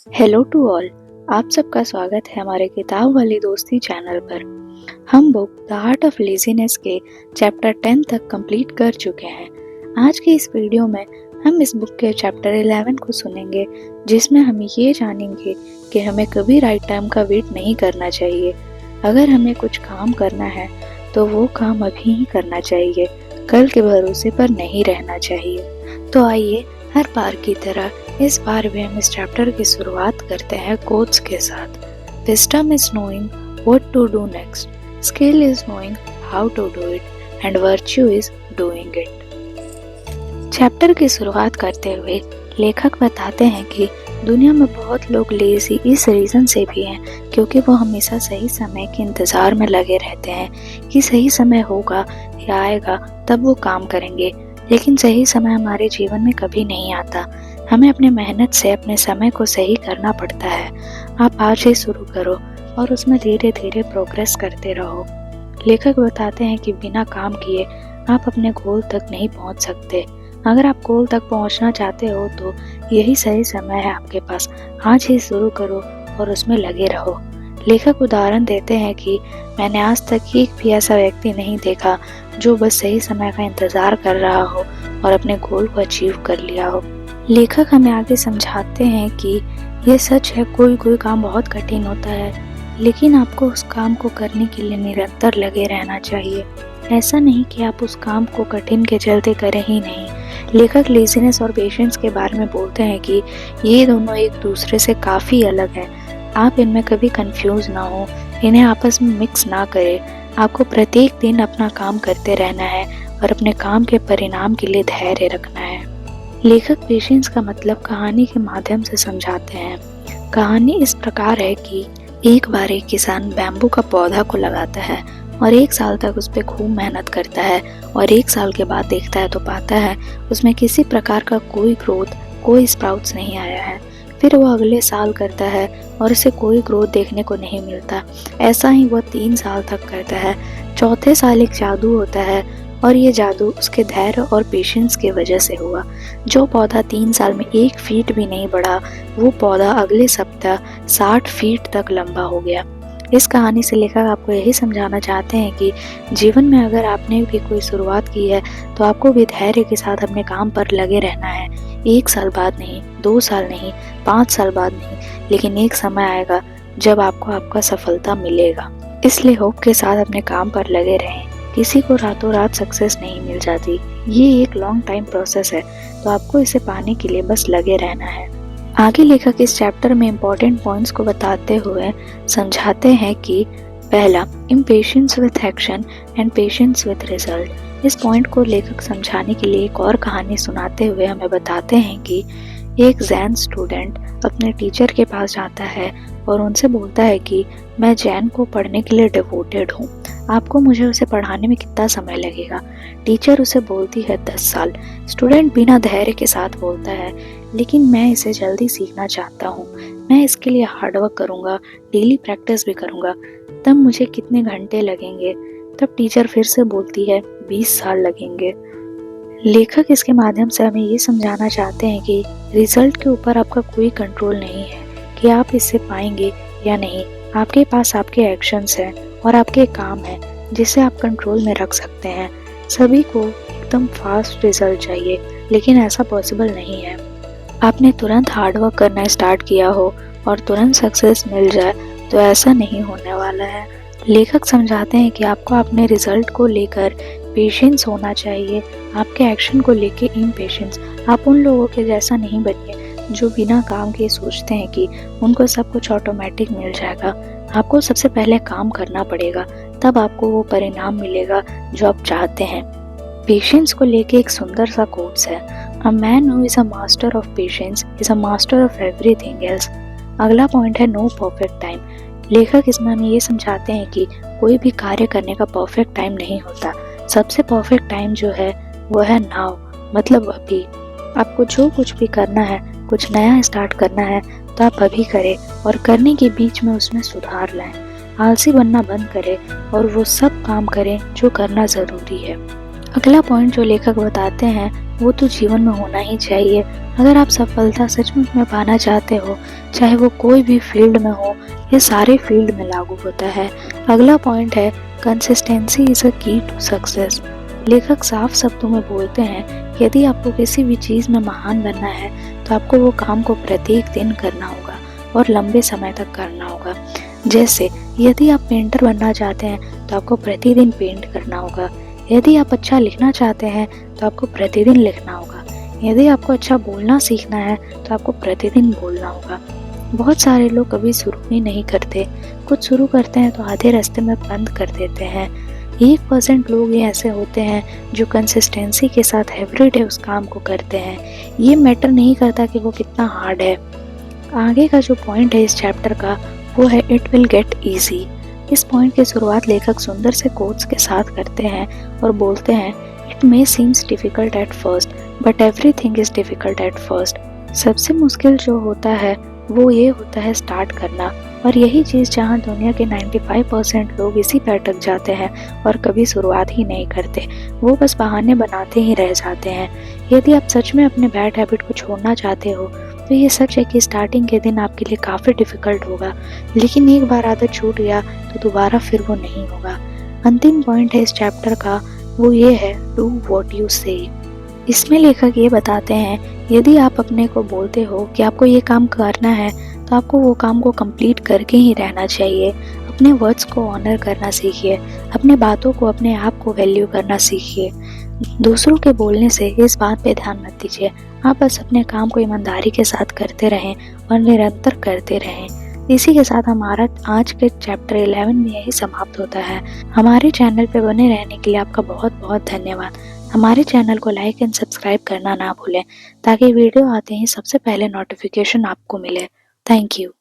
Hello to all. आप सबका स्वागत है हमारे किताब वाली दोस्ती चैनल पर। हम book the art of laziness के चैप्टर 10 तक कंप्लीट कर चुके हैं। आज की इस वीडियो में हम इस बुक के चैप्टर 11 को सुनेंगे, जिसमें हम ये जानेंगे कि हमें कभी राइट टाइम का वेट नहीं करना चाहिए। अगर हमें कुछ काम करना है तो वो काम अभी ही करना चाहिए, कल के भरोसे पर नहीं रहना चाहिए। तो आइए हर बार की तरह इस बार भी हम इस चैप्टर की शुरुआत करते हैं कोट्स के साथ। Wisdom is knowing what to do next, skill is knowing how to do it and virtue is doing it. Chapter की शुरुआत करते हुए लेखक बताते हैं कि दुनिया में बहुत लोग लेजी इस रीज़न से भी हैं क्योंकि वो हमेशा सही समय के इंतज़ार में लगे रहते हैं कि सही समय होगा या आएगा तब वो काम करेंगे, लेकिन सही समय हमारे जीवन में कभी नहीं आता। हमें अपने मेहनत से अपने समय को सही करना पड़ता है। आप आज ही शुरू करो और उसमें धीरे धीरे प्रोग्रेस करते रहो। लेखक बताते हैं कि बिना काम किए आप अपने गोल तक नहीं पहुंच सकते। अगर आप गोल तक पहुंचना चाहते हो तो यही सही समय है आपके पास। आज ही शुरू करो और उसमें लगे रहो। लेखक उदाहरण देते हैं कि मैंने आज तक एक भी ऐसा व्यक्ति नहीं देखा जो बस सही समय का इंतजार कर रहा हो और अपने गोल को अचीव कर लिया हो। लेखक हमें आगे समझाते हैं कि ये सच है, कोई कोई काम बहुत कठिन होता है, लेकिन आपको उस काम को करने के लिए निरंतर लगे रहना चाहिए। ऐसा नहीं कि आप उस काम को कठिन के चलते करें ही नहीं। लेखक लेजीनेस और पेशेंस के बारे में बोलते हैं कि ये दोनों एक दूसरे से काफ़ी अलग हैं। आप इनमें कभी कंफ्यूज ना हो, इन्हें आपस में मिक्स ना करें। आपको प्रत्येक दिन अपना काम करते रहना है और अपने काम के परिणाम के लिए धैर्य रखना है। लेखक पेशेंस का मतलब कहानी के माध्यम से समझाते हैं। कहानी इस प्रकार है कि एक बार एक किसान बैम्बू का पौधा को लगाता है और 1 साल तक उस पर खूब मेहनत करता है और 1 साल के बाद देखता है तो पाता है उसमें किसी प्रकार का कोई ग्रोथ, कोई स्प्राउट्स नहीं आया है। फिर वो अगले साल करता है और उसे कोई ग्रोथ देखने को नहीं मिलता। ऐसा ही वो 3 साल तक करता है। चौथे साल एक जादू होता है और ये जादू उसके धैर्य और पेशेंस की वजह से हुआ। जो पौधा 3 साल में 1 फीट भी नहीं बढ़ा, वो पौधा अगले सप्ताह 60 फीट तक लंबा हो गया। इस कहानी से लेखक आपको यही समझाना चाहते हैं कि जीवन में अगर आपने भी कोई शुरुआत की है तो आपको भी धैर्य के साथ अपने काम पर लगे रहना है। 1 साल बाद नहीं, 2 साल नहीं, 5 साल बाद नहीं, लेकिन एक समय आएगा जब आपको आपका सफलता मिलेगा। इसलिए होप के साथ अपने काम पर लगे रहें। किसी को रातों रात सक्सेस नहीं मिल जाती, ये एक लॉन्ग टाइम प्रोसेस है, तो आपको इसे पाने के लिए बस लगे रहना है। आगे लेखक इस चैप्टर में इम्पोर्टेंट पॉइंट्स को बताते हुए समझाते हैं कि पहला, impatience with action and patience with result. इस पॉइंट को लेखक समझाने के लिए एक और कहानी सुनाते हुए हमें बताते हैं कि एक जैन स्टूडेंट अपने टीचर के पास जाता है और उनसे बोलता है कि मैं जैन को पढ़ने के लिए डिवोटेड हूँ, आपको मुझे उसे पढ़ाने में कितना समय लगेगा। टीचर उसे बोलती है 10 साल। स्टूडेंट बिना धैर्य के साथ बोलता है, लेकिन मैं इसे जल्दी सीखना चाहता हूँ, मैं इसके लिए हार्डवर्क करूँगा, डेली प्रैक्टिस भी करूँगा, तब मुझे कितने घंटे लगेंगे। तब टीचर फिर से बोलती है 20 साल लगेंगे। लेखक इसके माध्यम से हमें ये समझाना चाहते हैं कि रिजल्ट के ऊपर आपका कोई कंट्रोल नहीं है कि आप इससे पाएंगे या नहीं। आपके पास आपके एक्शंस हैं और आपके काम हैं जिसे आप कंट्रोल में रख सकते हैं। सभी को एकदम फास्ट रिजल्ट चाहिए, लेकिन ऐसा पॉसिबल नहीं है। आपने तुरंत हार्डवर्क करना स्टार्ट किया हो और तुरंत सक्सेस मिल जाए तो ऐसा नहीं होने वाला है। लेखक समझाते हैं कि आपको अपने रिजल्ट को लेकर पेशेंस होना चाहिए, आपके एक्शन को लेके इम्पेशेंस। आप उन लोगों के जैसा नहीं बनिए जो बिना काम के सोचते हैं कि उनको सब कुछ ऑटोमेटिक मिल जाएगा। आपको सबसे पहले काम करना पड़ेगा, तब आपको वो परिणाम मिलेगा जो आप चाहते हैं। पेशेंस को लेके एक सुंदर सा कोट्स है, a man who is a master of patience is a master of everything else. अगला पॉइंट है नो परफेक्ट टाइम। लेखक इसमें हमें ये समझाते हैं कि कोई भी कार्य करने का परफेक्ट टाइम नहीं होता। सबसे परफेक्ट टाइम जो है वो है नाउ, मतलब अभी। आपको जो कुछ भी करना है, कुछ नया स्टार्ट करना है तो आप अभी करें और करने के बीच में उसमें सुधार लाएं। आलसी बनना बंद करें और वो सब काम करें जो करना ज़रूरी है। अगला पॉइंट जो लेखक बताते हैं वो तो जीवन में होना ही चाहिए। अगर आप सफलता सचमुच में पाना चाहते हो, चाहे वो कोई भी फील्ड में हो, ये सारे फील्ड में लागू होता है। अगला पॉइंट है कंसिस्टेंसी इज अ की टू सक्सेस। लेखक साफ शब्दों में बोलते हैं कि यदि आपको किसी भी चीज़ में महान बनना है तो आपको वो काम को प्रत्येक दिन करना होगा और लंबे समय तक करना होगा। जैसे यदि आप पेंटर बनना चाहते हैं तो आपको प्रतिदिन पेंट करना होगा। यदि आप अच्छा लिखना चाहते हैं तो आपको प्रतिदिन लिखना होगा। यदि आपको अच्छा बोलना सीखना है तो आपको प्रतिदिन बोलना होगा। बहुत सारे लोग कभी शुरू ही नहीं करते, कुछ शुरू करते हैं तो आधे रास्ते में बंद कर देते हैं। 1% लोग ही ऐसे होते हैं जो कंसिस्टेंसी के साथ एवरीडे उस काम को करते हैं। ये मैटर नहीं करता कि वो कितना हार्ड है। आगे का जो पॉइंट है इस चैप्टर का वो है इट विल गेट ईजी। इस पॉइंट की शुरुआत लेखक सुंदर से कोट्स के साथ करते हैं और बोलते हैं it may seems difficult at first but everything is difficult at first. सबसे मुश्किल जो होता है वो ये होता है स्टार्ट करना, और यही चीज़ जहाँ दुनिया के 95% लोग इसी पे अटक जाते हैं और कभी शुरुआत ही नहीं करते, वो बस बहाने बनाते ही रह जाते हैं। यदि आप सच में अपने बैड हैबिट को छोड़ना चाहते हो तो ये सच है कि स्टार्टिंग के दिन आपके लिए काफ़ी डिफ़िकल्ट होगा, लेकिन एक बार आदत छूट गया तो दोबारा फिर वो नहीं होगा। अंतिम पॉइंट है इस चैप्टर का वो ये है डू वॉट यू से। इसमें लेखक ये बताते हैं यदि आप अपने को बोलते हो कि आपको ये काम करना है तो आपको वो काम को कंप्लीट करके ही रहना चाहिए। अपने वर्ड्स को ऑनर करना सीखिए, अपने बातों को, अपने आप को वैल्यू करना सीखिए। दूसरों के बोलने से इस बात पे ध्यान मत दीजिए, आप बस अपने काम को ईमानदारी के साथ करते रहें और निरंतर करते रहें। इसी के साथ हमारा आज के चैप्टर 11 में यही समाप्त होता है। हमारे चैनल पे बने रहने के लिए आपका बहुत बहुत धन्यवाद। हमारे चैनल को लाइक एंड सब्सक्राइब करना ना भूलें ताकि वीडियो आते ही सबसे पहले नोटिफिकेशन आपको मिले। Thank you.